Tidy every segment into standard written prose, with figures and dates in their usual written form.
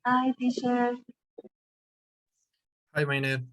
Hi, teacher. Hi, Maynard.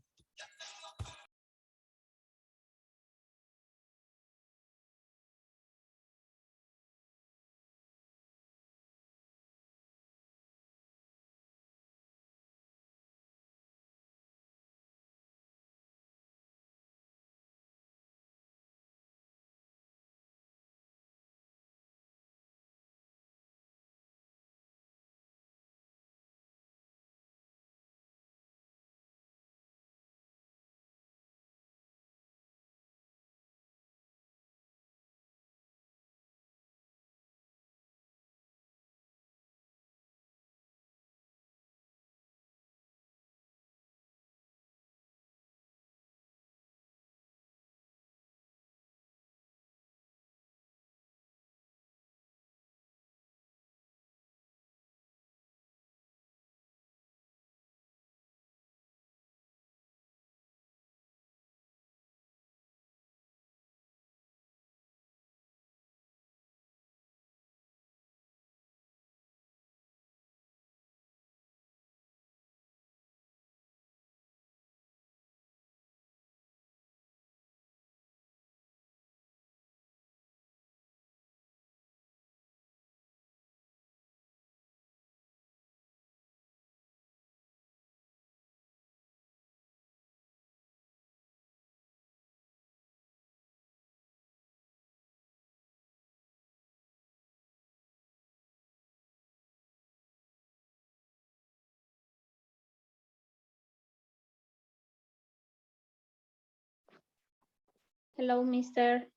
Hello, Mister.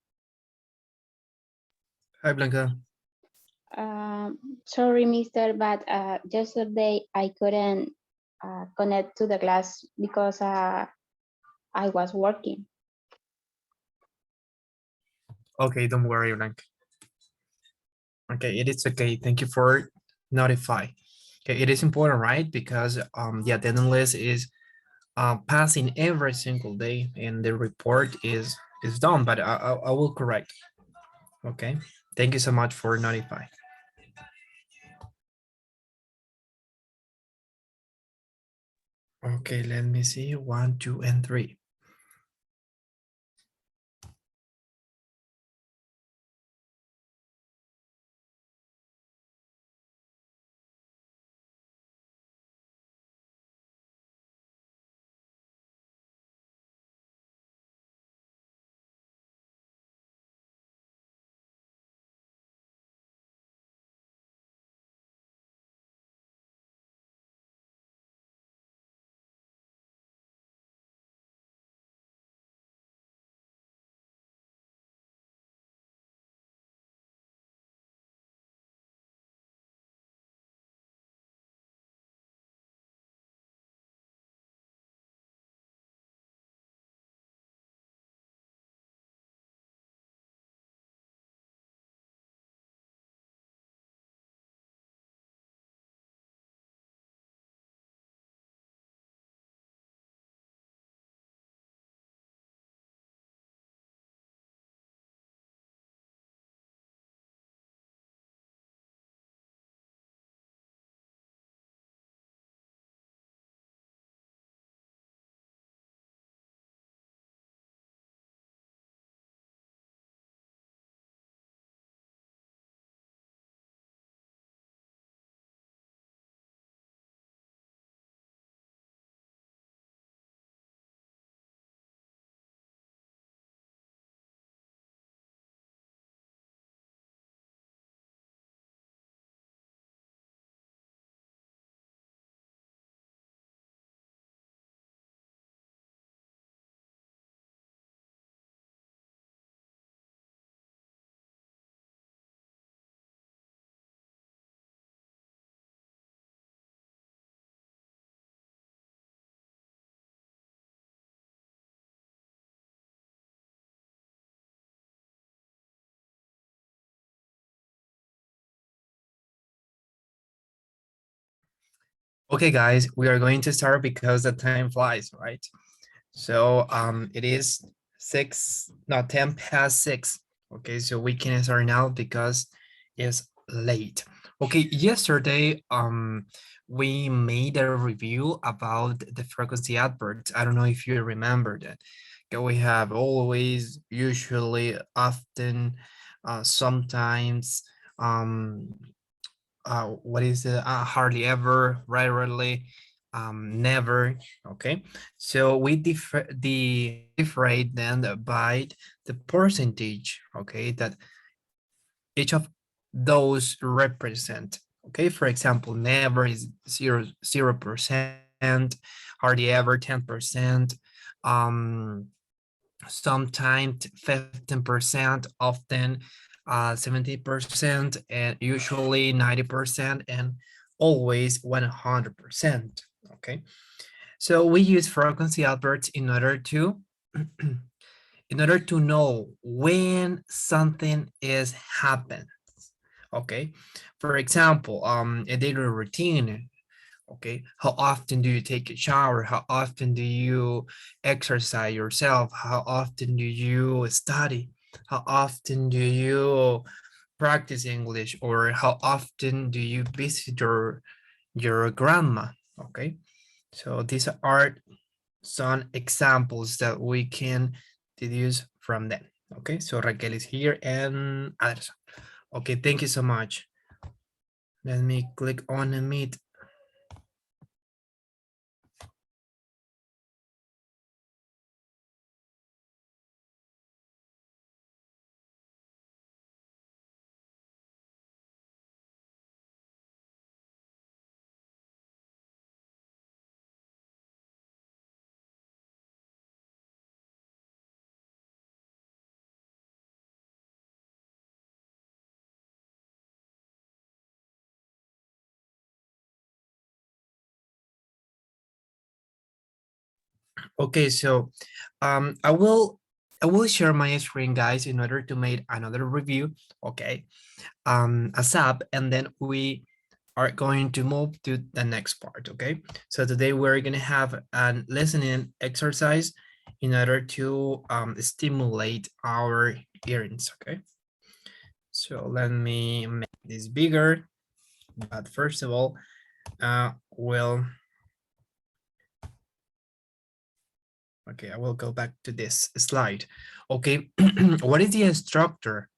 Hi, Blanca. Sorry, Mister, but yesterday I couldn't connect to the class because I was working. Okay, don't worry, Blanca. Okay, it is okay. Thank you for notify. Okay, it is important, right? Because the attendance list is passing every single day, and the report is done. But I will correct. Okay, thank you so much for notify. Okay, let me see. 1, 2, and 3. Okay, guys, we are going to start because the time flies, right? So it is 6, no, 10 past 6. Okay, so we can start now because it's late. Okay, yesterday we made a review about the frequency adverbs. I don't know if you remember that. Okay, we have always, usually, often, sometimes, what is it? Hardly ever, rarely, never. Okay, so we differentiate then by the percentage. Okay, that each of those represent. Okay, for example, never is 0%, hardly ever 10%, um, sometimes 15%, often 70%, and usually 90%, and always 100%. Okay, so we use frequency adverbs in order to in order to know when something is happening. Okay, for example, a daily routine. Okay, how often do you take a shower? How often do you exercise yourself? How often do you study? How often do you practice English? Or how often do you visit your grandma? Okay, so these are some examples that we can deduce from them. Okay, so Raquel is here and others. Okay, thank you so much. Let me click on the meet. Okay, so I will share my screen, guys, in order to make another review. Okay, ASAP, and then we are going to move to the next part. Okay, so today we're gonna have a listening exercise in order to stimulate our hearings. Okay, so let me make this bigger. But first of all, we'll okay, I will go back to this slide. Okay, what is the structure?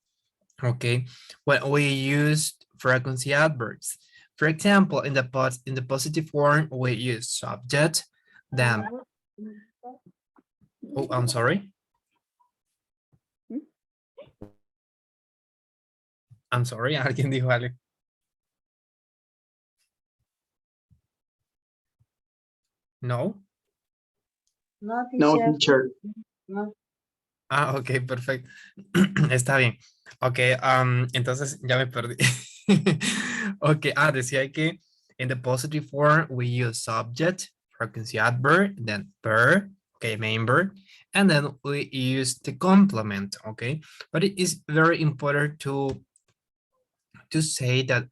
Okay, when we use frequency adverbs. For example, in the positive form, we use subject, then, oh, I'm sorry. I'm sorry, alguien dijo algo. No. No, No, teacher. teacher. No. Ah, ok, perfecto. Está bien. Ok, entonces ya me perdí. Ok, decía que in the positive form we use subject, frequency adverb, then per, okay, member, and then we use the complement, okay? But it is very important to say that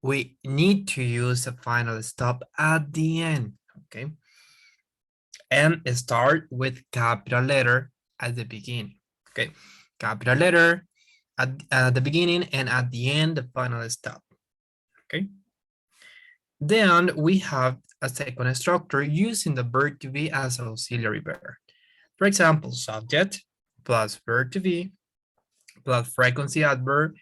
we need to use a final stop at the end, okay? And start with capital letter at the beginning, okay? Capital letter at the beginning, and at the end, the final stop, okay? Then we have a second structure using the verb to be as auxiliary verb. For example, subject plus verb to be plus frequency adverb,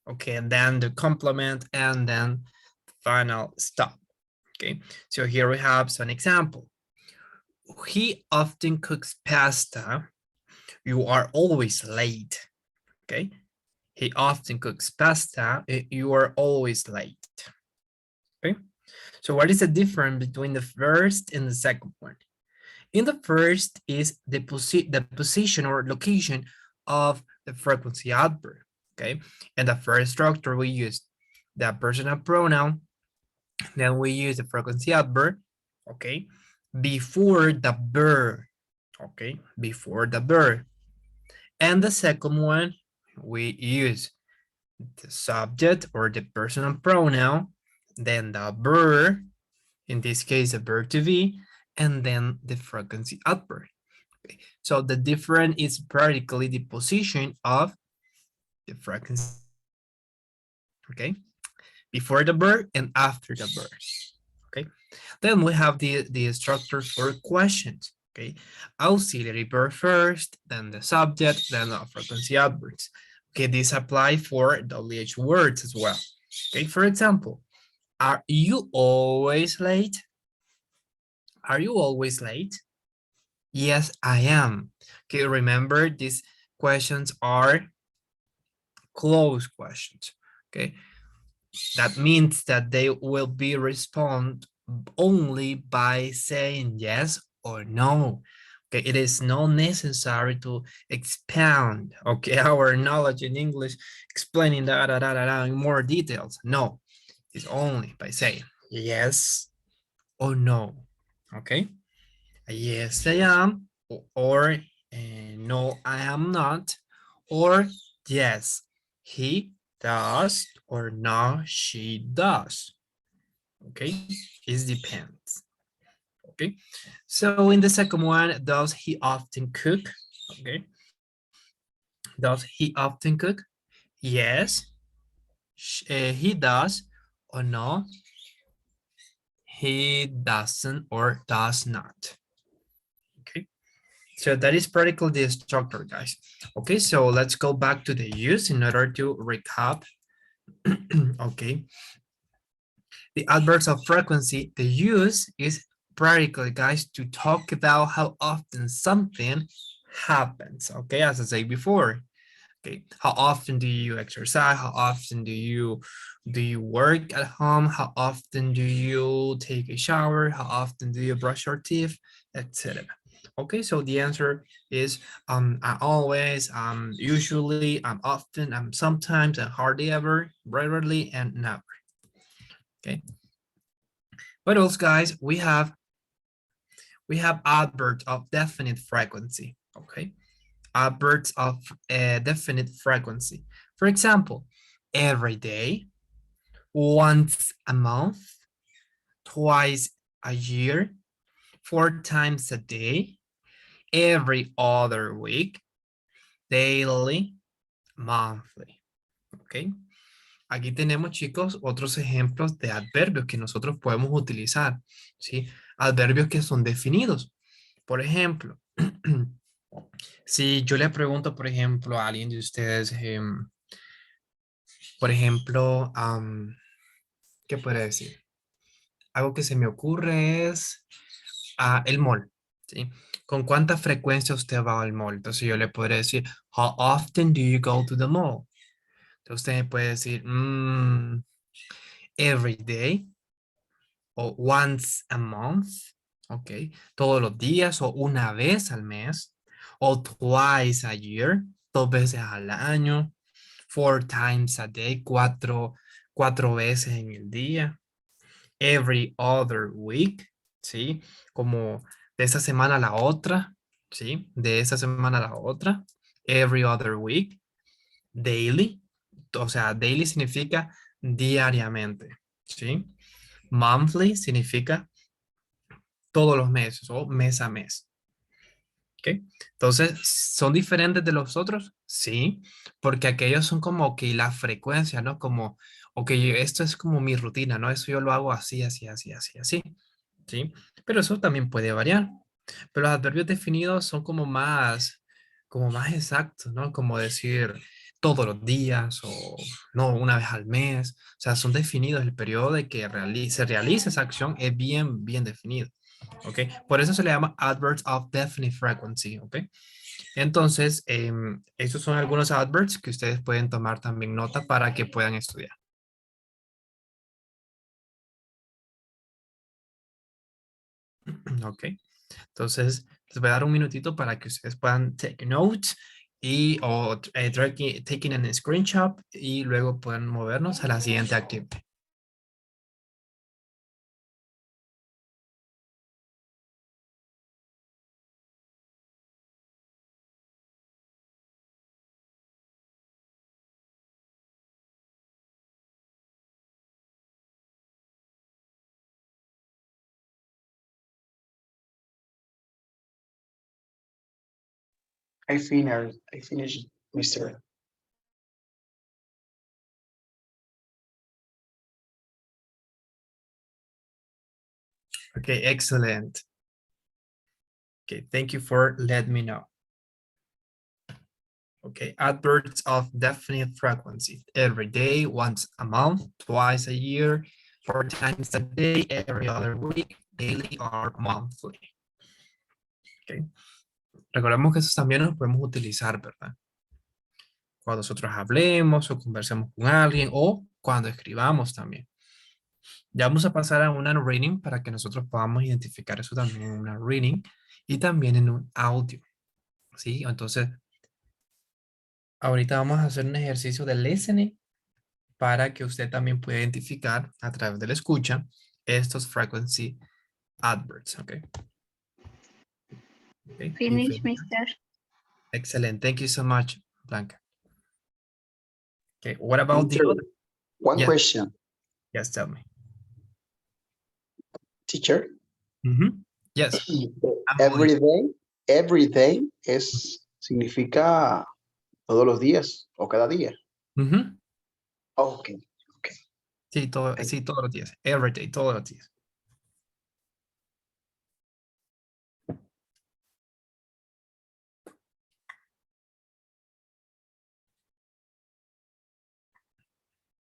okay, and then the complement, and then the final stop, okay? So here we have some example. He often cooks pasta. You are always late, okay? He often cooks pasta. You are always late, okay? So what is the difference between the first and the second one? In the first is the position or location of the frequency adverb, okay? In the first structure, we use the personal pronoun, then we use the frequency adverb, okay? Before the verb, okay? Before the verb. And the second one, we use the subject or the personal pronoun, then the verb, in this case, the verb to be, and then the frequency adverb. Okay. So the difference is practically the position of the frequency. Okay. before the verb and after the verb. Okay. Then we have the structure for questions. Okay. Auxiliary verb first, then the subject, then the frequency adverbs. Okay, these apply for WH words as well. Okay, for example, are you always late? Are you always late? Yes, I am. Okay, remember these questions are closed questions. Okay, that means that they will be responded only by saying yes or no. Okay, it is not necessary to expound, okay, our knowledge in English, explaining in more details. No, it's only by saying yes or no. Okay, yes, I am, or no, I am not, or yes, he does, or no, she does. Okay, it depends. Okay, so in the second one, does he often cook? Okay, does he often cook? Yes, he does, or no, he doesn't or does not. Okay, so that is practically the structure, guys. Okay, so let's go back to the use in order to recap. Okay, the adverbs of frequency, the use is practically, guys, to talk about how often something happens. Okay, as I said before. Okay, how often do you exercise? How often do you work at home? How often do you take a shower? How often do you brush your teeth, etc. Okay, so the answer is I always, usually, I'm often, I'm sometimes, and hardly ever, rarely, and never. Okay, what else, guys? We have adverbs of definite frequency. Okay, adverbs of definite frequency. For example, every day, once a month, twice a year, 4 times a day, every other week, daily, monthly. ¿Ok? Aquí tenemos, chicos, otros ejemplos de adverbios que nosotros podemos utilizar. ¿Sí? Adverbios que son definidos. Por ejemplo, si yo le pregunto, por ejemplo, a alguien de ustedes, por ejemplo, ¿qué puede decir? Algo que se me ocurre es el mall, ¿sí? ¿Con cuánta frecuencia usted va al mall? Entonces yo le podría decir, how often do you go to the mall? Entonces usted me puede decir, every day o once a month, ¿ok? Todos los días o una vez al mes o twice a year, 2 veces al año, 4 times a day, cuatro veces en el día, every other week, ¿sí? Como de esa semana a la otra, ¿sí? De esa semana a la otra, every other week, daily, o sea, daily significa diariamente, ¿sí? Monthly significa todos los meses o mes a mes. ¿Ok? Entonces, ¿son diferentes de los otros? Sí, porque aquellos son como que la frecuencia, ¿no? Como, ok, esto es como mi rutina, ¿no? Eso yo lo hago así, así, así, así, así, ¿sí? Pero eso también puede variar. Pero los adverbios definidos son como más exactos, ¿no? Como decir todos los días o no, una vez al mes. O sea, son definidos. El periodo de que se realiza esa acción es bien, bien definido. ¿Ok? Por eso se le llama adverbs of definite frequency. ¿Ok? Entonces, estos son algunos adverbs que ustedes pueden tomar también nota para que puedan estudiar. ¿Ok? Entonces, les voy a dar un minutito para que ustedes puedan take notes y o taking an screenshot y luego puedan movernos a la siguiente actividad. I finished, Mr. Okay, excellent. Okay, thank you for letting me know. Okay, adverbs of definite frequency. Every day, once a month, twice a year, 4 times a day, every other week, daily or monthly. Okay. Recordemos que esos también los podemos utilizar, ¿verdad? Cuando nosotros hablemos o conversemos con alguien o cuando escribamos también. Ya vamos a pasar a una reading para que nosotros podamos identificar eso también en una reading y también en un audio. ¿Sí? Entonces, ahorita vamos a hacer un ejercicio de listening para que usted también pueda identificar a través de la escucha estos frequency adverbs. Okay. Okay. You Finish, finish? mister. Excellent. Thank you so much, Blanca. Okay. What about the Teacher, other? one Yes. question, Yes. Tell me. teacher. Yes. I'm listening. Every day significa todos los días o cada día. Okay, okay. Sí, sí, todos los días. Every day, todos los días.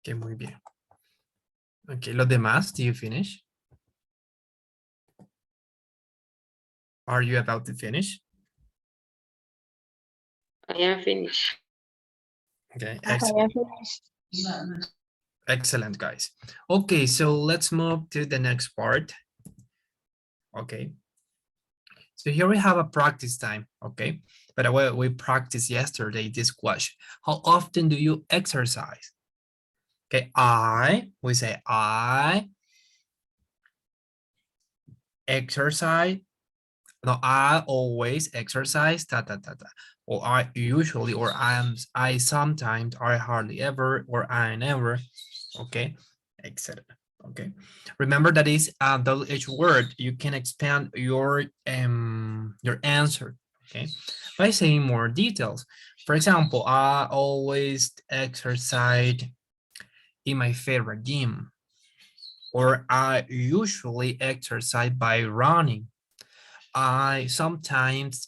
Ok, muy bien. Ok, los demás, do you finish? Are you about to finish? I am finished. Okay, I excellent. am finished. Excellent, guys. Okay, so let's move to the next part. Okay. So here we have a practice time, okay? But we practiced yesterday this question. How often do you exercise? Okay, we say I exercise. No, I always exercise, or I usually, or I sometimes, or I hardly ever, or I never, okay, etc. Okay, remember that is a WH word. You can expand your answer, okay, by saying more details. For example, I always exercise in my favorite gym, or I usually exercise by running. I sometimes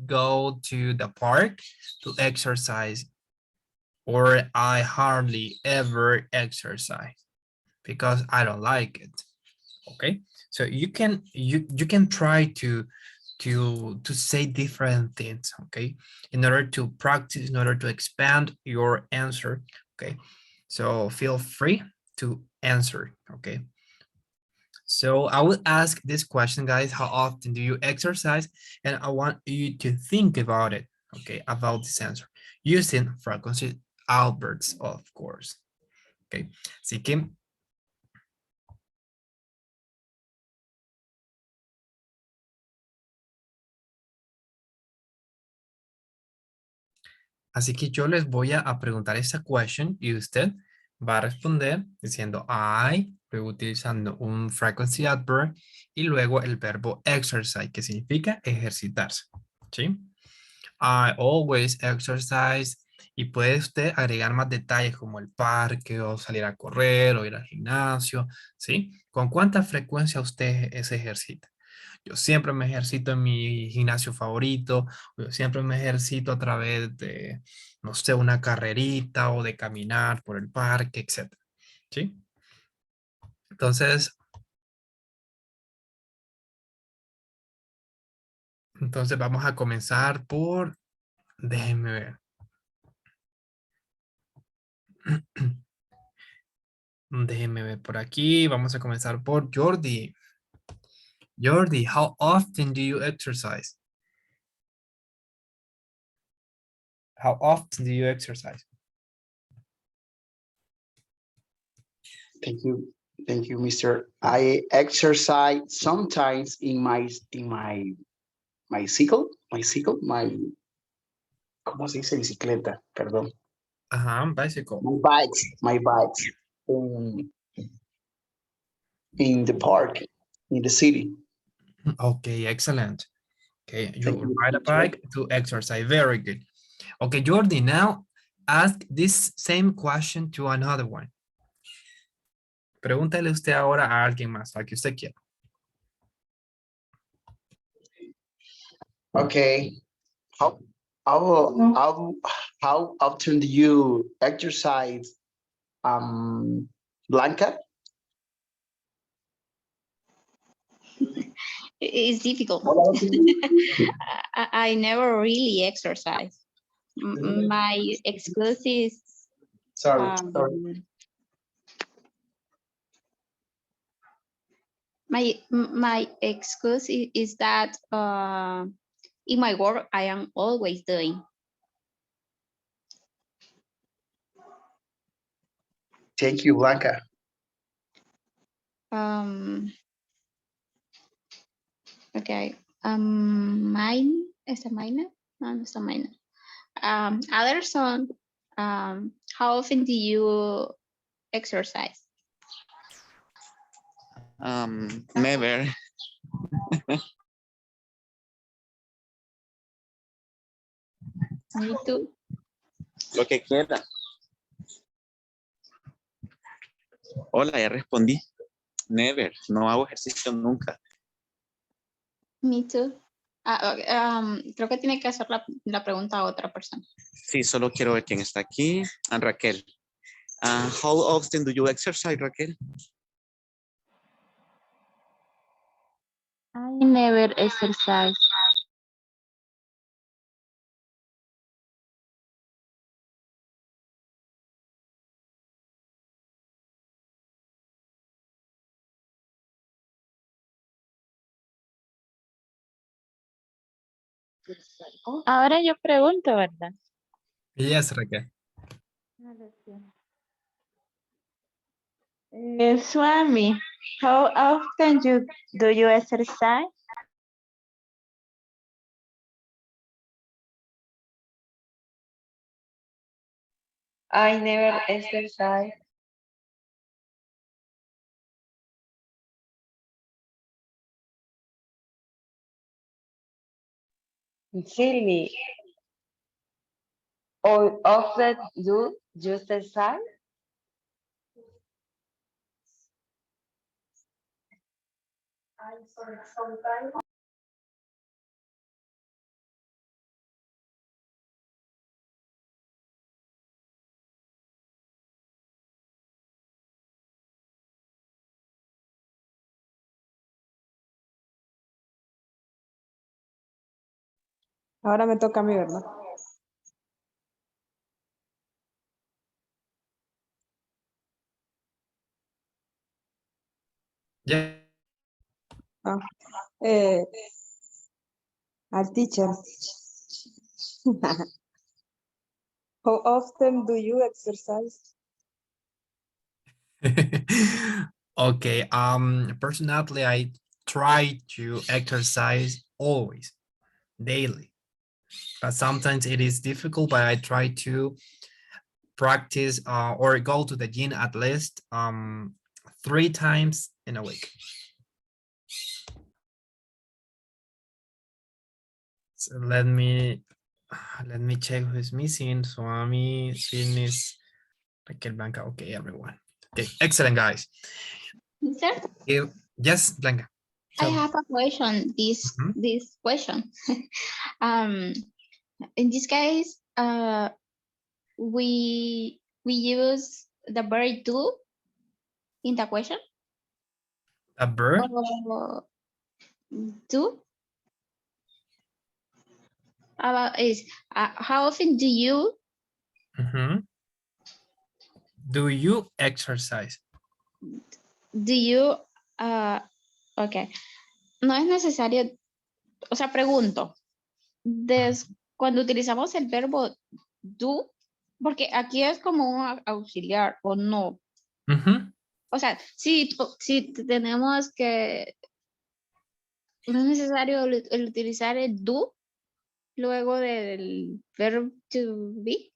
go to the park to exercise, or I hardly ever exercise because I don't like it. Okay, so you can try to say different things, okay, in order to practice, in order to expand your answer. Okay, so feel free to answer. Okay, so I will ask this question, guys. How often do you exercise? And I want you to think about it, okay, about this answer, using frequency adverbs, of course. Okay, así que yo les voy a preguntar esta question y usted va a responder diciendo I, luego utilizando un frequency adverb y luego el verbo exercise, que significa ejercitarse, ¿sí? I always exercise, y puede usted agregar más detalles como el parque o salir a correr o ir al gimnasio, ¿sí? ¿Con cuánta frecuencia usted se ejercita? Yo siempre me ejercito en mi gimnasio favorito, yo siempre me ejercito a través de, no sé, una carrerita o de caminar por el parque, etc. ¿Sí? Entonces vamos a comenzar por, déjenme ver. Déjenme ver por aquí. Vamos a comenzar por Jordi. Jordi, how often do you exercise? How often do you exercise? Thank you, Mister. I exercise sometimes in my cycle, ¿cómo se dice bicicleta? Perdón. Bicycle. My bikes in the park, in the city. Okay, excellent. Okay, you Thank you, ride a teacher. bike to exercise. Very good. Okay, Jordi, now ask this same question to another one. Pregúntale usted ahora a alguien más, al que usted quiera. Okay. How how often do you exercise, Blanca? It's difficult. How often? I never really exercise. My excuse is Sorry. my excuse is that in my work I am always doing. Thank you, Blanca. Okay. Mine is a minor? No, it's a minor. Other song. How often do you exercise? Never. Me too. Lo que quiera. Hola, ya respondí. Never. No hago ejercicio nunca. Me too. Okay, creo que tiene que hacer la pregunta a otra persona. Sí, solo quiero ver quién está aquí. Raquel. How often do you exercise, Raquel? I never exercise. Ahora yo pregunto, ¿verdad? Yes, Raquel. Swami, how often do you exercise? I never exercise. Really? Or often do you exercise? Ahora me toca a mí, ¿verdad? Yeah. Al teacher. How often do you exercise? Okay. Personally, I try to exercise always, daily. But sometimes it is difficult, but I try to practice or go to the gym at least 3 times in a week. So let me check who's missing. Swami, Sydney's, Raquel, Blanca. Okay, everyone. Okay, excellent, guys. Sir, Yes, Blanca. I Tell me. have a question. This question. In this case, we use the verb do in the question. A verb? Or do. How often do you do you exercise? Okay. No es necesario, o sea, pregunto, cuando utilizamos el verbo do, porque aquí es como un auxiliar o no. O sea, si tenemos que, no es necesario el utilizar el do luego del verbo to be.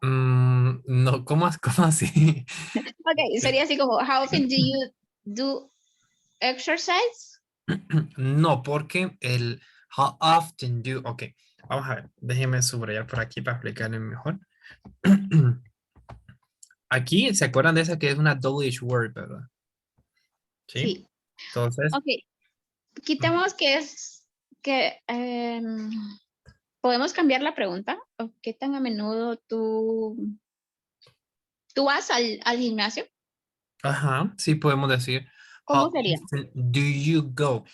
No, ¿cómo así? Ok, sería así como, how often do you do exercise? No, porque el how often do, ok, vamos a ver, déjeme subrayar por aquí para explicarle mejor. Aquí se acuerdan de esa que es una double word, ¿verdad? Sí. Sí. Entonces, Ok. Quitemos que es que podemos cambiar la pregunta. ¿O qué tan a menudo tú vas al gimnasio? ajá, sí podemos decir, ¿Cómo how sería? often do you go?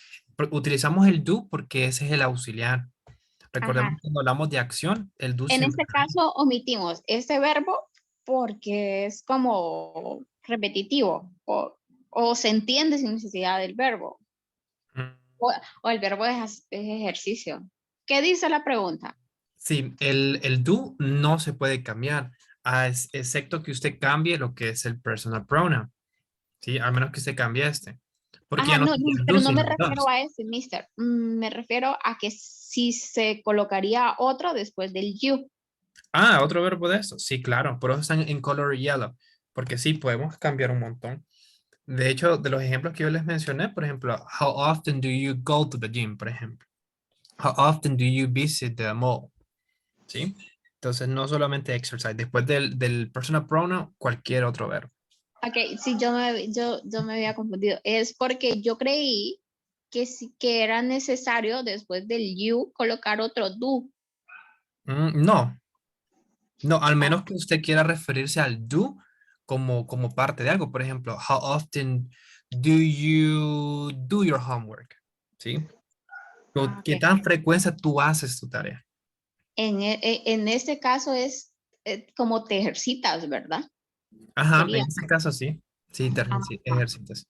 Utilizamos el do porque ese es el auxiliar. Recordemos Ajá. que cuando hablamos de acción, el do En siempre. este caso omitimos este verbo porque es como repetitivo o se entiende sin necesidad del verbo. O el verbo es ejercicio. ¿Qué dice la pregunta? Sí, el do no se puede cambiar, excepto que usted cambie lo que es el personal pronoun, ¿sí? A menos que usted cambie este. Porque Ajá, ya no no, sería do, pero no me sino refiero does. a ese, mister. Me refiero a que si se colocaría otro después del you. Ah, otro verbo de eso. Sí, claro, por eso están en color yellow. Porque sí, podemos cambiar un montón. De hecho, de los ejemplos que yo les mencioné, por ejemplo, how often do you go to the gym, por ejemplo? How often do you visit the mall? ¿Sí? Entonces, no solamente exercise. Después del personal pronoun, cualquier otro verbo. Ok, sí, yo me había confundido. Es porque yo creí que sí que era necesario después del you colocar otro do. No, no, al Ah, menos que usted quiera referirse al do como parte de algo. Por ejemplo, how often do you do your homework? ¿Sí? ¿Qué ok. tan frecuencia tú haces tu tarea? En este caso es como te ejercitas, ¿verdad? Ajá, Sería. en este caso sí. Sí, te Ah, ejercitas.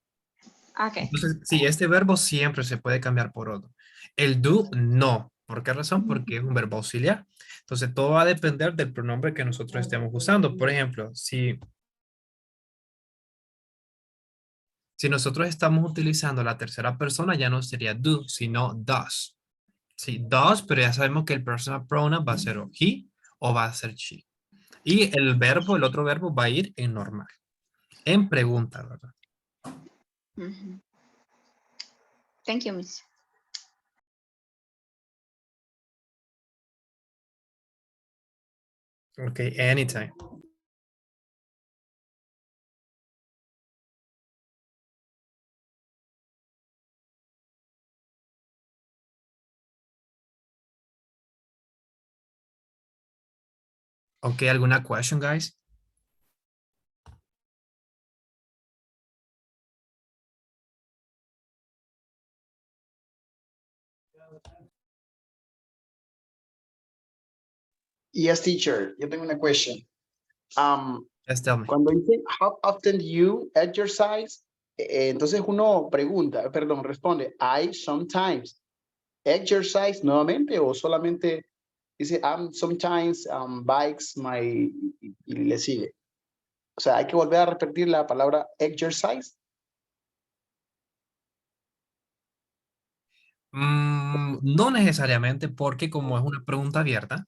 ok. Entonces, sí, este verbo siempre se puede cambiar por otro. El do, no. ¿Por qué razón? Porque es un verbo auxiliar. Entonces, todo va a depender del pronombre que nosotros estemos usando. Por ejemplo, si nosotros estamos utilizando la tercera persona, ya no sería do, sino does. Sí, does, pero ya sabemos que el personal pronoun va a ser o he o va a ser she. Y el verbo, el otro verbo va a ir en normal, en pregunta, ¿verdad? Ujú. Thank you, Miss. Ok, anytime. Ok, ¿alguna question, guys? Yes, teacher. Yo tengo una question. Um, Just tell me. Cuando dice how often do you exercise, entonces uno pregunta, perdón, responde, I sometimes exercise nuevamente o solamente dice I'm sometimes bikes my y le sigue. O sea, hay que volver a repetir la palabra exercise. No necesariamente porque como es una pregunta abierta,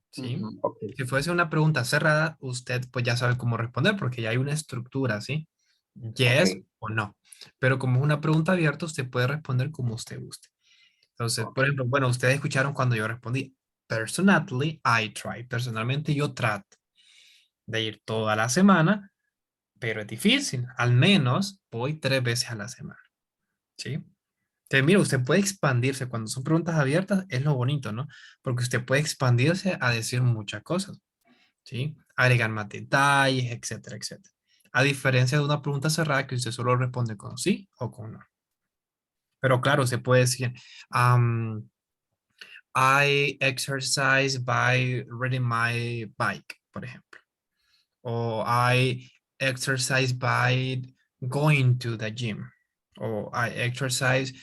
¿sí? Ok, Si fuese una pregunta cerrada, usted pues ya sabe cómo responder porque ya hay una estructura, ¿sí? ok, Yes o no. Pero como es una pregunta abierta, usted puede responder como usted guste. Entonces, ok, por ejemplo, bueno, ustedes escucharon cuando yo respondí, personally, I try. Personalmente, yo trato de ir toda la semana, pero es difícil. Al menos voy 3 veces a la semana, ¿sí? Entonces, mira, usted puede expandirse. Cuando son preguntas abiertas, es lo bonito, ¿no? Porque usted puede expandirse a decir muchas cosas, ¿sí? Agregar más detalles, etcétera, etcétera. A diferencia de una pregunta cerrada que usted solo responde con sí o con no. Pero claro, se puede decir, um, I exercise by riding my bike, por ejemplo. O I exercise by going to the gym. O I exercise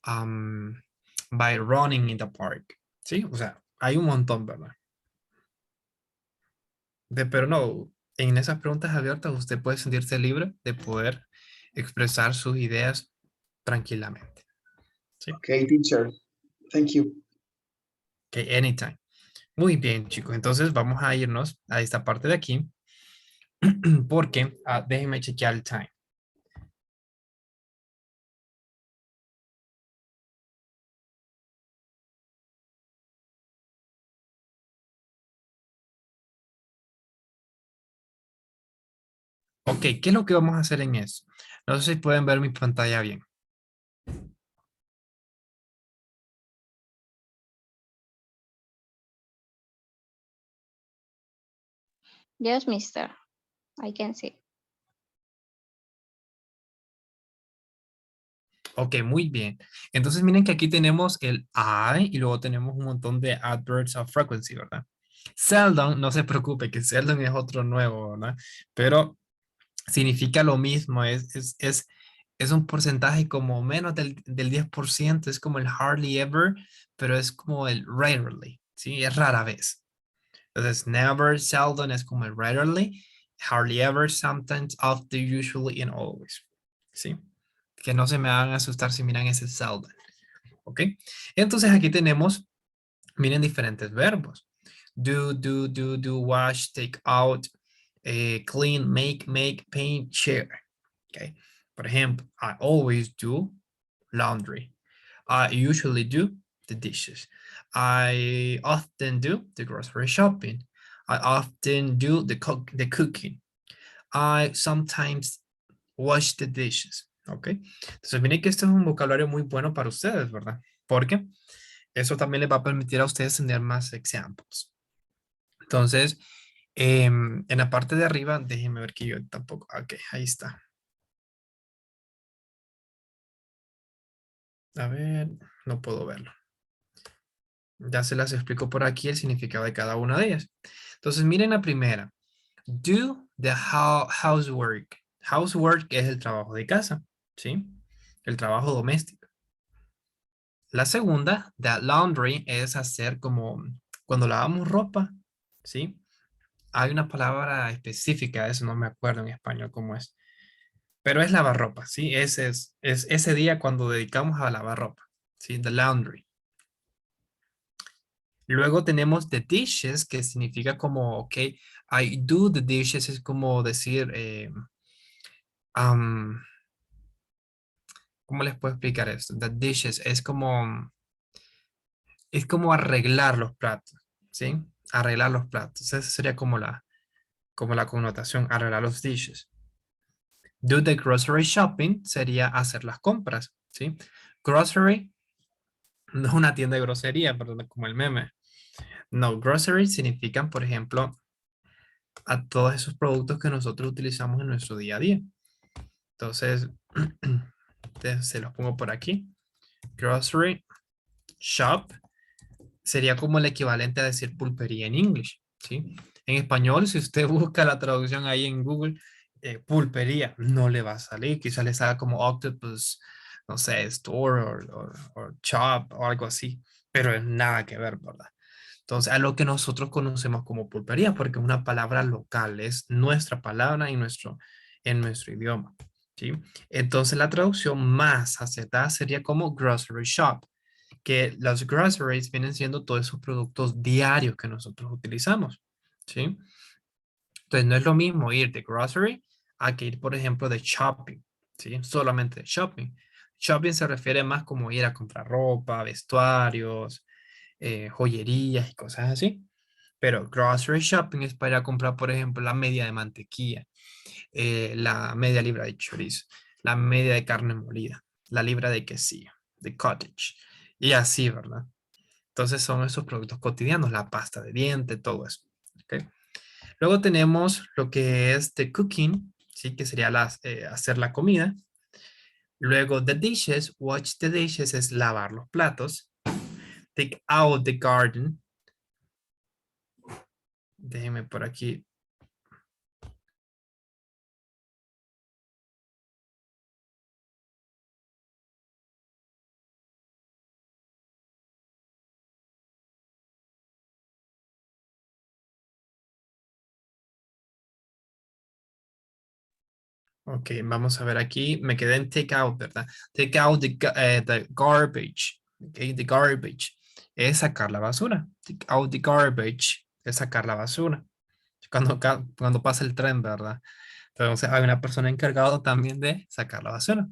um, by running in the park. ¿Sí? O sea, hay un montón, ¿verdad? Pero no, en esas preguntas abiertas usted puede sentirse libre de poder expresar sus ideas tranquilamente. ¿Sí? ok, teacher. Thank you. Que anytime. Muy bien, chicos. Entonces vamos a irnos a esta parte de aquí porque déjenme chequear el time. ¿qué es lo que vamos a hacer en eso? No sé si pueden ver mi pantalla bien. Yes, mister. I can see. Ok, muy bien. Entonces miren que aquí tenemos el I y luego tenemos un montón de adverbs of frequency, ¿verdad? Seldom, no se preocupe, que seldom es otro nuevo, ¿verdad? Pero significa lo mismo, es un porcentaje como menos del 10%, es como el hardly ever, pero es como el rarely, ¿sí? Es rara vez. Entonces, never, seldom es como el rarely, hardly ever, sometimes, often, usually, and always, ¿sí? Que no se me hagan asustar si miran ese seldom, ¿ok? Entonces aquí tenemos, miren diferentes verbos. Do, wash, take out, clean, make, paint, share. Okay. Por ejemplo, I always do laundry. I usually do the dishes. I often do the grocery shopping. I often do the cooking. I sometimes wash the dishes. Ok. Entonces, miren que esto es un vocabulario muy bueno para ustedes, ¿verdad? Porque eso también les va a permitir a ustedes tener más examples. Entonces, en la parte de arriba, déjenme ver que yo tampoco. Ok, ahí está. A ver, no puedo verlo. Ya se las explico por aquí el significado de cada una de ellas. Entonces, miren la primera. Do the housework. Housework es el trabajo de casa, ¿sí? El trabajo doméstico. La segunda, the laundry, es hacer como cuando lavamos ropa, ¿sí? Hay una palabra específica de eso, no me acuerdo en español cómo es. Pero es lavar ropa, ¿sí? Es ese día cuando dedicamos a lavar ropa, ¿sí? The laundry. Luego tenemos the dishes, que significa como, ok, I do the dishes, es como decir, ¿cómo les puedo explicar esto? The dishes es como arreglar los platos, ¿sí? Arreglar los platos. Esa sería como la connotación, arreglar los dishes. Do the grocery shopping sería hacer las compras, ¿sí? Grocery no es una tienda de grosería, perdón, como el meme. No, grocery significan, por ejemplo, a todos esos productos que nosotros utilizamos en nuestro día a día. Entonces, se los pongo por aquí. Grocery shop sería como el equivalente a decir pulpería en inglés, ¿sí? En español, si usted busca la traducción ahí en Google, pulpería, no le va a salir. Quizás le salga como octopus, no sé, store o shop o algo así, pero es nada que ver, ¿verdad? Entonces, a lo que nosotros conocemos como pulpería, porque es una palabra local, es nuestra palabra en nuestro idioma, ¿sí? Entonces, la traducción más acertada sería como grocery shop, que los groceries vienen siendo todos esos productos diarios que nosotros utilizamos, ¿sí? Entonces, no es lo mismo ir de grocery a que ir, por ejemplo, de shopping, ¿sí? Solamente de shopping. Shopping se refiere más como ir a comprar ropa, vestuarios, joyerías y cosas así. Pero grocery shopping es para ir a comprar, por ejemplo, la media de mantequilla, la media libra de chorizo, la media de carne molida, la libra de quesillo, de cottage, y así, ¿verdad? Entonces son esos productos cotidianos, la pasta de diente, todo eso. ¿Okay? Luego tenemos lo que es the cooking, ¿sí? Que sería hacer la comida. Luego the dishes, wash the dishes es lavar los platos. Take out the garden. Déjenme por aquí. Ok, vamos a ver aquí. Me quedé en take out, ¿verdad? Take out the garbage. Ok, the garbage. Es sacar la basura. Take out the garbage. Es sacar la basura. Cuando pasa el tren, ¿verdad? Entonces hay una persona encargada también de sacar la basura.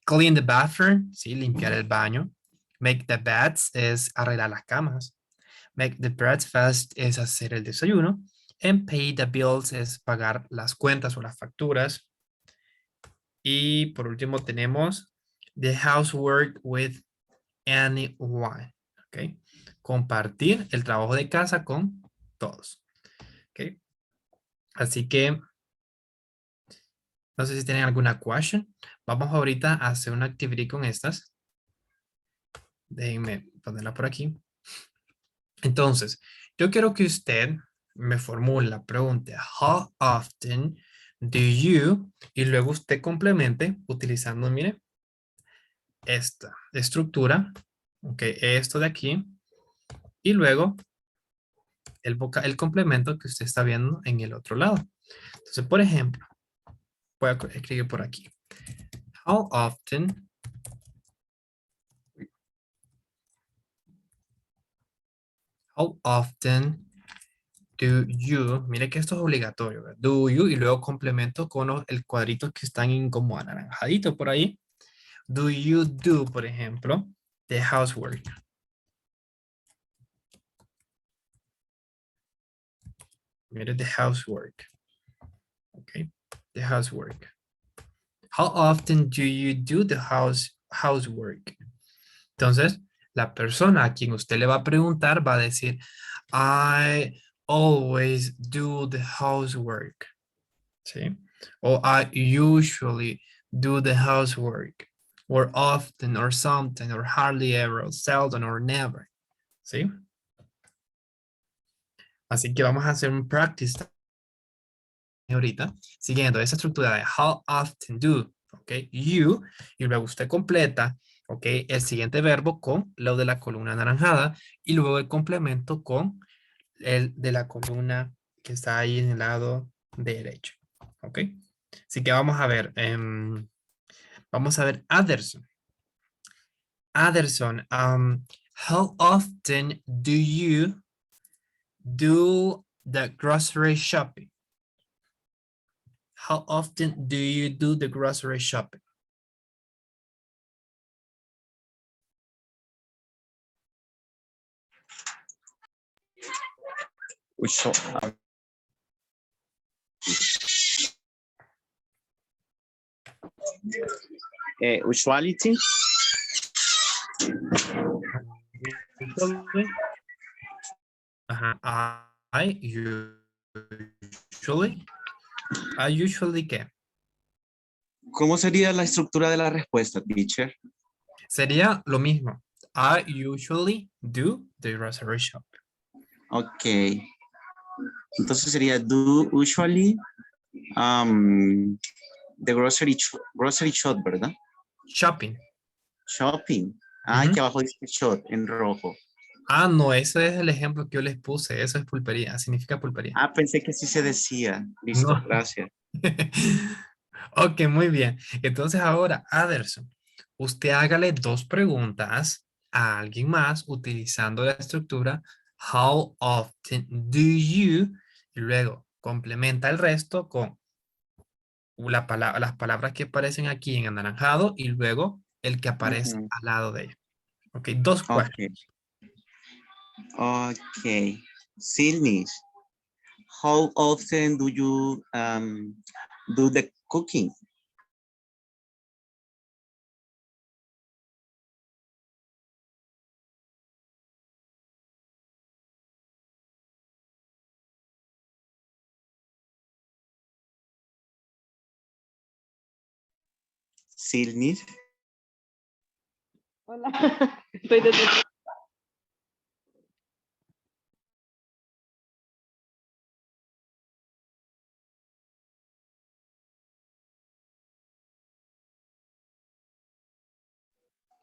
Clean the bathroom. Sí, limpiar el baño. Make the beds es arreglar las camas. Make the breakfast es hacer el desayuno. And pay the bills es pagar las cuentas o las facturas. Y por último tenemos the housework with anyone. ¿Ok? Compartir el trabajo de casa con todos. ¿Ok? Así que no sé si tienen alguna question. Vamos ahorita a hacer una actividad con estas. Déjenme ponerla por aquí. Entonces, yo quiero que usted me formule la pregunta, how often do you, y luego usted complemente utilizando, mire, esta estructura, ok, esto de aquí, y luego el complemento que usted está viendo en el otro lado. Entonces, por ejemplo, voy a escribir por aquí. How often do you, mire que esto es obligatorio, ¿verdad? Do you, y luego complemento con el cuadrito que están en como anaranjadito por ahí. Do you do, por ejemplo, the housework? Mire, the housework. Okay, the housework. How often do you do the housework? Entonces, la persona a quien usted le va a preguntar va a decir, I always do the housework. ¿Sí? O I usually do the housework. Or often, or something, or hardly ever, or seldom, or never. ¿Sí? Así que vamos a hacer un practice ahorita, siguiendo esa estructura de how often do, ok, you, y luego usted completa, ok, el siguiente verbo con lo de la columna anaranjada, y luego el complemento con el de la columna que está ahí en el lado derecho, ok. Así que vamos a ver, Anderson. Anderson, how often do you do the grocery shopping? How often do you do the grocery shopping? Usuality. Usually, I usually ¿qué? ¿Cómo sería la estructura de la respuesta, teacher? Sería lo mismo. I usually do the grocery shop. Ok. Entonces sería do usually the grocery shop, ¿verdad? Shopping. Shopping. Ah, aquí abajo dice shop en rojo. Ah, no, ese es el ejemplo que yo les puse. Eso es pulpería, significa pulpería. Ah, pensé que sí se decía. Listo, No. gracias. Ok, muy bien. Entonces ahora, Anderson, usted hágale 2 preguntas a alguien más utilizando la estructura how often do you, y luego complementa el resto con las palabras que aparecen aquí en anaranjado y luego el que aparece al lado de ella. Ok, 2 questions. Ok. Silnis, how often do you do the cooking? Silnis. Hola. Estoy de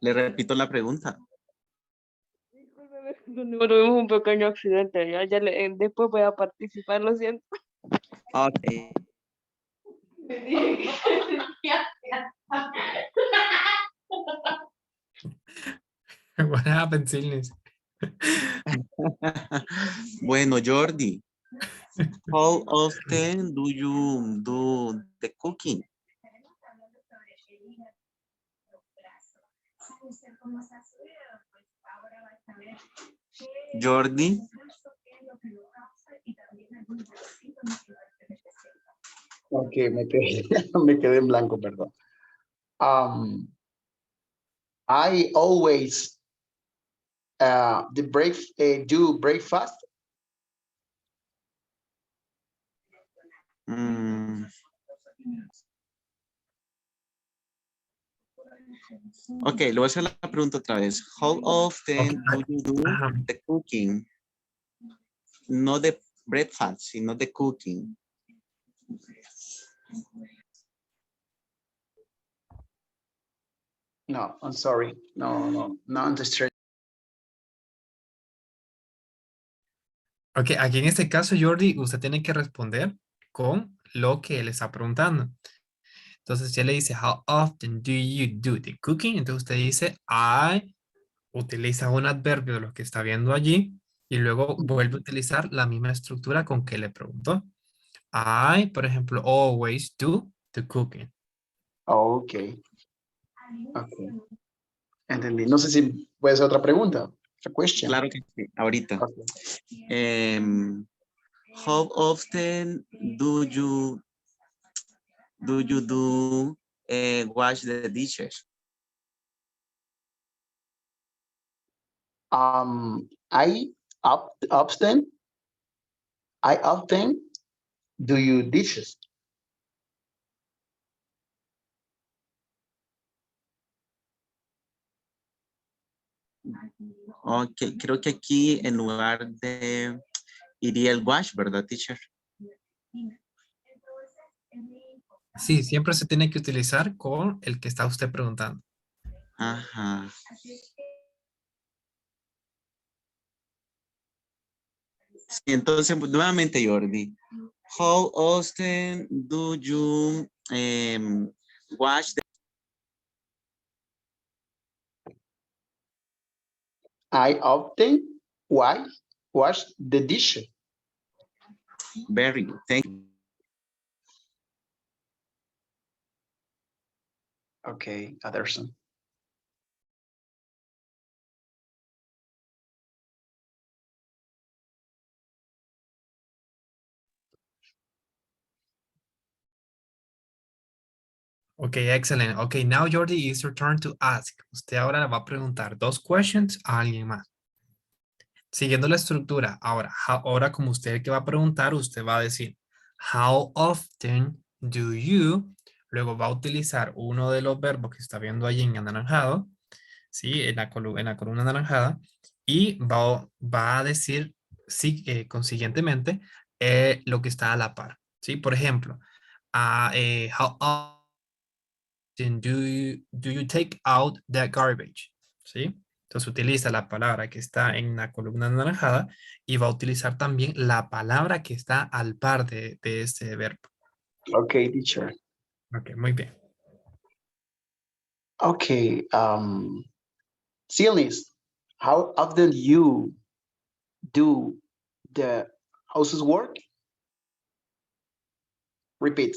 Le repito la pregunta. Tuvimos un pequeño accidente. Después voy a participar, lo siento. Ok. What happened, Silnis? Bueno, Jordi, how often do you do the cooking? Jordi. Ok, me quedé, me quedé en blanco, perdón. I always do breakfast. Mm. Ok, le voy a hacer la pregunta otra vez. How often do you do the cooking? No the breakfast, sino the cooking. No, I'm sorry. No understand. Ok, aquí en este caso, Jordi, usted tiene que responder con lo que él está preguntando. Entonces, si él le dice, how often do you do the cooking? Entonces usted dice, I, utiliza un adverbio de lo que está viendo allí y luego vuelve a utilizar la misma estructura con que le preguntó. I, por ejemplo, always do the cooking. Ok. Entendí. No sé si puede ser otra pregunta. Otra question. Claro que sí, ahorita. Okay. How often do you wash the dishes? I often do you dishes. Ok, creo que aquí en lugar de iría el wash, ¿verdad, teacher? Sí, siempre se tiene que utilizar con el que está usted preguntando. Ajá. Sí, entonces, pues, nuevamente, Jordi. How often do you wash the... I often wash the dishes. Very good. Thank you. Okay, Anderson. Ok, excellent. Ok, now Jordi, it's your turn to ask. Usted ahora le va a preguntar dos questions a alguien más. Siguiendo la estructura, ahora como usted que va a preguntar, usted va a decir, how often do you, luego va a utilizar uno de los verbos que está viendo allí en anaranjado, ¿sí? En la columna anaranjada, y va a decir, sí, consiguientemente, lo que está a la par, ¿sí? Por ejemplo, how often do you take out the garbage? ¿Sí? Entonces utiliza la palabra que está en la columna anaranjada y va a utilizar también la palabra que está al par de este verbo. Okay, teacher. Ok, muy bien. Okay, Silas, how often you do the house's work? Repeat.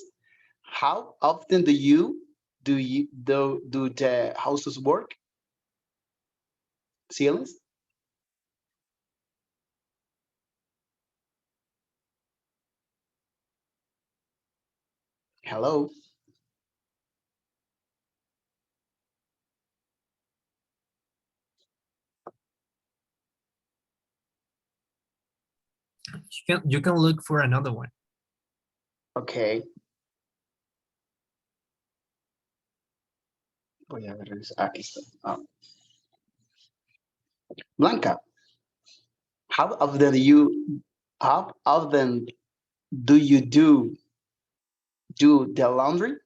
How often do you do the house's work? Silas? Hello. You can look for another one. Okay. Voy a ver, aquí está. Blanca, how often do you do the laundry?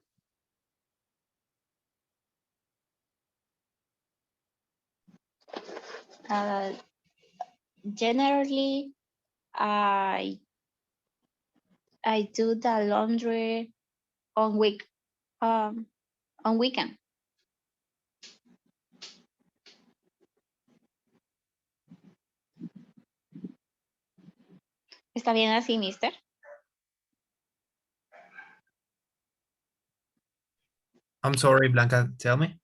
Generally, I do the laundry on weekend. ¿Está bien así, mister? I'm sorry, Blanca, tell me.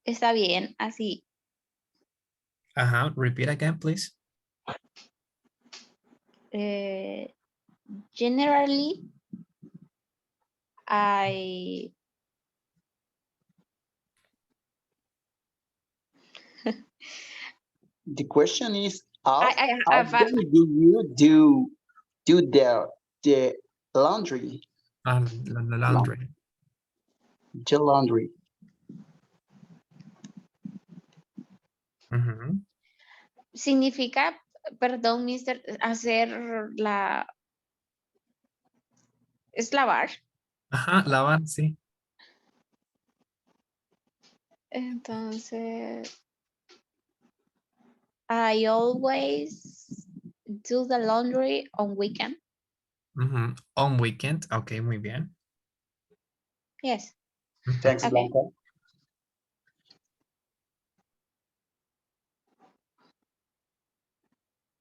Está bien así. Repeat again, please. Generally, I The question is, I how have often do you do the laundry? La laundry. The laundry. Ujú. significa, perdón, mister, hacer la, es lavar. Ajá, lavar, sí. Entonces, I always do the laundry on weekend. Ujú. On weekend, ok, muy bien. Yes. Ujú. Thanks, Okay. Blanca.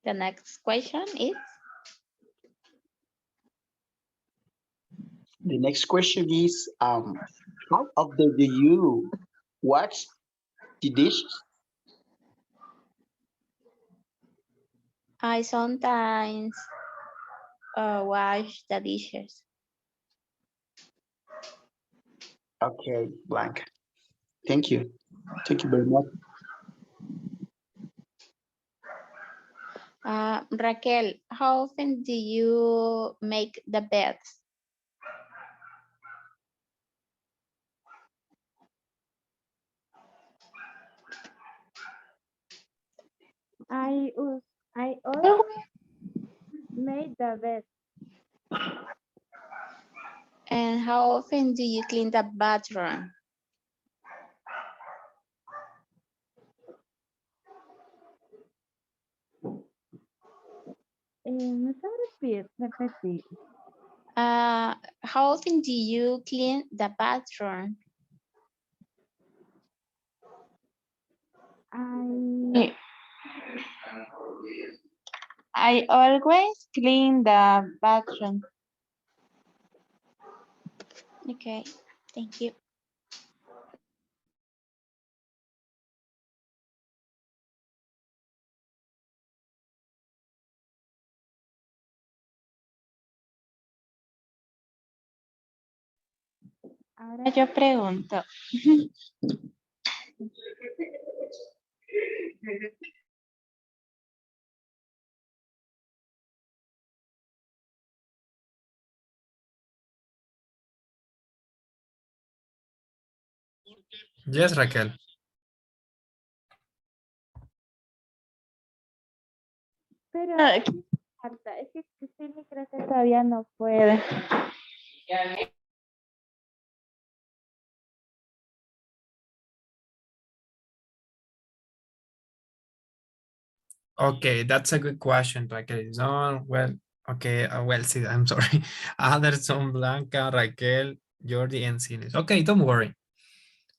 The next question is, The next question is, how often do you wash the dishes? I sometimes wash the dishes. Okay, Blanca. Thank you. Thank you very much. Raquel, how often do you make the beds? I always made the bed. And how often do you clean the bathroom? ¿Me sabe repetir? How often do you clean the bathroom? I always clean the bathroom. Okay, thank you. Ahora yo pregunto. Yes, Raquel. Pero, ¿qué falta? Es que Cristina creo que todavía no puede. Okay, that's a good question, Raquel. No, well, okay, well, see, I'm sorry. Anderson, Blanca, Raquel, Jordi, and Siles. Okay, don't worry.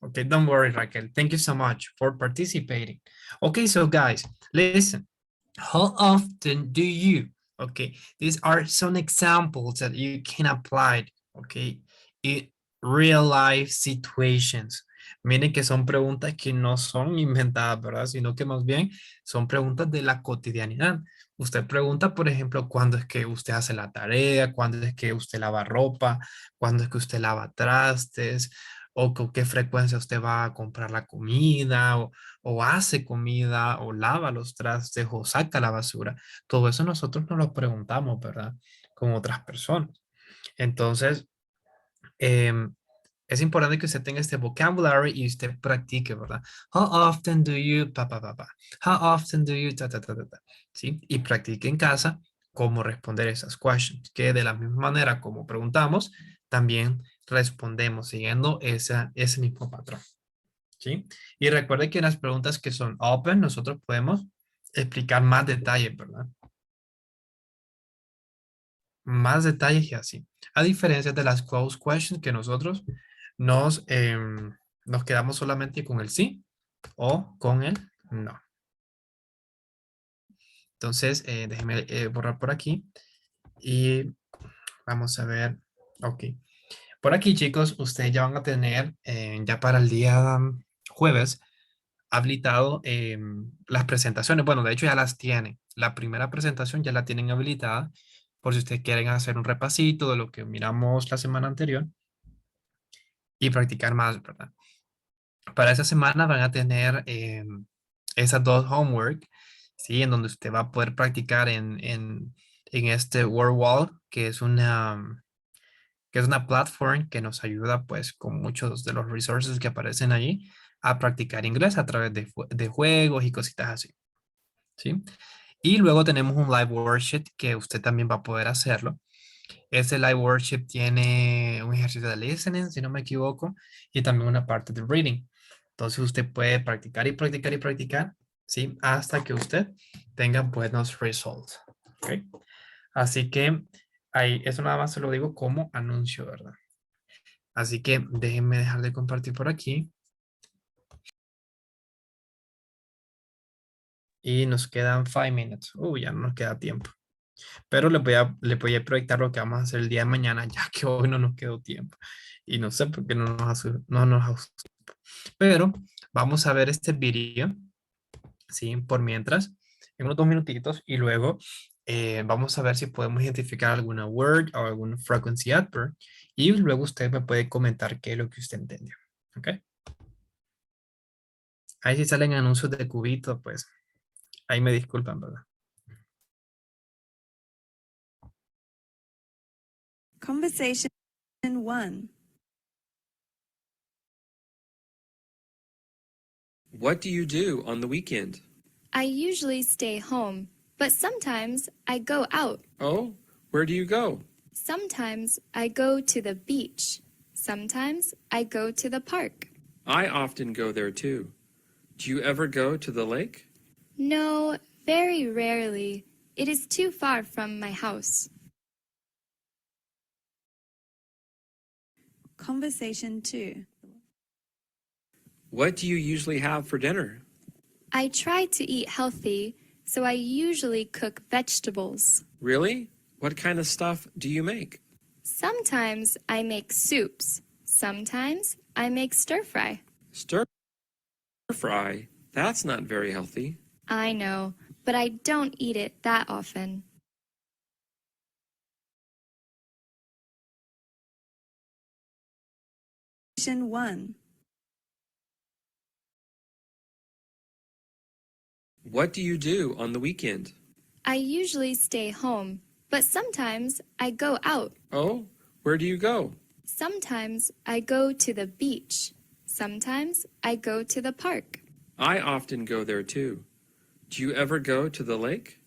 Okay, don't worry, Raquel. Thank you so much for participating. Okay, so guys, listen. How often do you, okay, these are some examples that you can apply, okay, in real life situations. Miren que son preguntas que no son inventadas, ¿verdad? Sino que más bien son preguntas de la cotidianidad. Usted pregunta, por ejemplo, cuándo es que usted hace la tarea, cuándo es que usted lava ropa, cuándo es que usted lava trastes, o con qué frecuencia usted va a comprar la comida, o hace comida, o lava los trastes, o saca la basura. Todo eso nosotros nos lo preguntamos, ¿verdad? Con otras personas. Entonces, es importante que usted tenga este vocabulary y usted practique, ¿verdad? How often do you, pa, pa, pa, pa? How often do you, ta, ta, ta, ta, ta? ¿Sí? Y practique en casa cómo responder esas questions, que de la misma manera como preguntamos, también respondemos siguiendo ese mismo patrón. ¿Sí? Y recuerde que en las preguntas que son open, nosotros podemos explicar más detalles, ¿verdad? Más detalles y así. A diferencia de las closed questions que nosotros nos quedamos solamente con el sí o con el no. Entonces, déjeme borrar por aquí y vamos a ver. Ok. Por aquí, chicos, ustedes ya van a tener ya para el día jueves habilitado las presentaciones. Bueno, de hecho ya las tienen. La primera presentación ya la tienen habilitada por si ustedes quieren hacer un repasito de lo que miramos la semana anterior y practicar más, ¿verdad? Para esa semana van a tener esas dos homework, ¿sí? En donde usted va a poder practicar en este Word Wall, que es una platform que nos ayuda pues con muchos de los resources que aparecen allí a practicar inglés a través de juegos y cositas así, ¿sí? Y luego tenemos un live worksheet que usted también va a poder hacerlo. Ese live worksheet tiene un ejercicio de listening, si no me equivoco, y también una parte de reading. Entonces usted puede practicar y practicar y practicar, ¿sí? Hasta que usted tenga buenos results, ¿ok? Así que ahí, eso nada más se lo digo como anuncio, ¿verdad? Así que déjenme dejar de compartir por aquí. Y nos quedan 5 minutos. Ya no nos queda tiempo. Pero le voy a proyectar lo que vamos a hacer el día de mañana, ya que hoy no nos quedó tiempo. Y no sé por qué no nos asustó. Pero vamos a ver este vídeo, ¿sí? Por mientras, en unos 2 minutitos. Y luego vamos a ver si podemos identificar alguna word o algún frequency adverb. Y luego usted me puede comentar qué es lo que usted entendió. ¿Ok? Ahí si salen anuncios de cubito, pues ahí me disculpan, ¿verdad? Conversation 1. What do you do on the weekend? I usually stay home, but sometimes I go out. Oh, where do you go? Sometimes I go to the beach. Sometimes I go to the park. I often go there too. Do you ever go to the lake? No, very rarely. It is too far from my house. Conversation 2. What do you usually have for dinner? I try to eat healthy, so I usually cook vegetables. Really? What kind of stuff do you make? Sometimes I make soups. Sometimes I make stir fry. Stir fry? That's not very healthy. I know, but I don't eat it that often. Conversation 1. What do you do on the weekend? I usually stay home, but sometimes I go out. Oh, where do you go? Sometimes I go to the beach. Sometimes I go to the park. I often go there too. Do you ever go to the lake?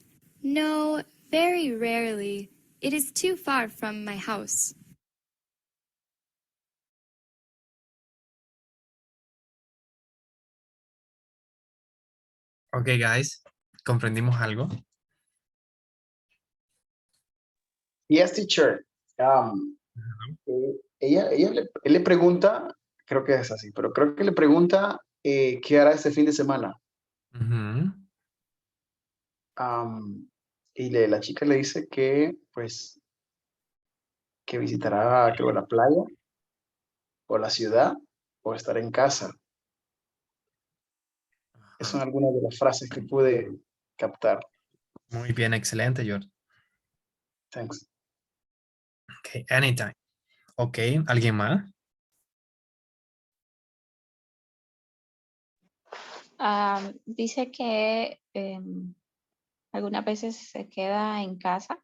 No, very rarely. It is too far from my house. Ok, guys, ¿comprendimos algo? Yes, teacher. Él le pregunta, creo que es así, pero creo que le pregunta qué hará este fin de semana. Ujú. Y la chica le dice que, pues, que visitará, creo, la playa o la ciudad o estar en casa. Esas son algunas de las frases que pude captar. Muy bien, excelente, George. Thanks. Ok, anytime. Ok, ¿alguien más? Dice que algunas veces se queda en casa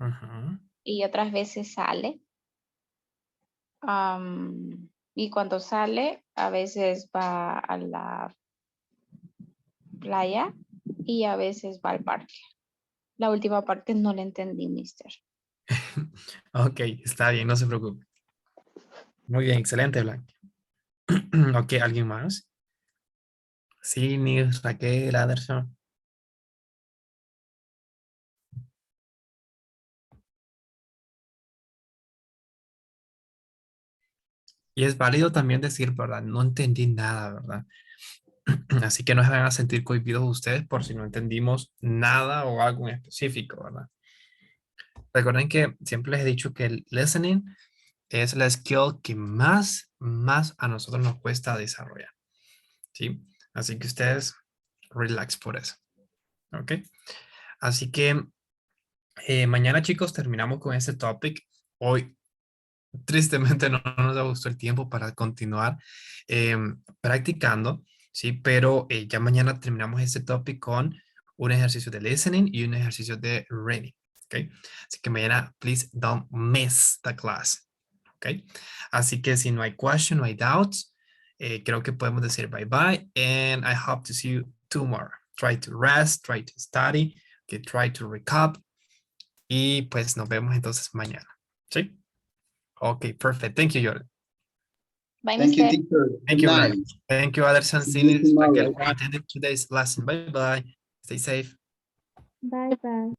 Ujú. y otras veces sale. Y cuando sale, a veces va a la playa y a veces va al parque. La última parte no la entendí, mister. Ok, está bien, no se preocupe. Muy bien, excelente, Blanca. Ok, ¿alguien más? Sí, Nils, Raquel, Anderson. Y es válido también decir, ¿verdad? No entendí nada, ¿verdad? Así que no se van a sentir cohibidos ustedes por si no entendimos nada o algo en específico, ¿verdad? Recuerden que siempre les he dicho que el listening es la skill que más a nosotros nos cuesta desarrollar, ¿sí? Así que ustedes relax por eso, ¿ok? Así que mañana, chicos, terminamos con este topic. Hoy, tristemente, no nos gustó el tiempo para continuar practicando. ¿sí? Pero ya mañana terminamos este topic con un ejercicio de listening y un ejercicio de reading, ¿ok? Así que mañana, please don't miss the class, ¿ok? Así que si no hay question, no hay doubts, creo que podemos decir bye bye and I hope to see you tomorrow. Try to rest, try to study, okay, try to recap y pues nos vemos entonces mañana, ¿sí? Ok, perfect. Thank you, Jordan. Bye, Thank you, Mr. teacher. Thank Good you, night. Brian. Thank you, Anderson. See you tomorrow. For attending today's lesson. Bye-bye. Stay safe. Bye bye.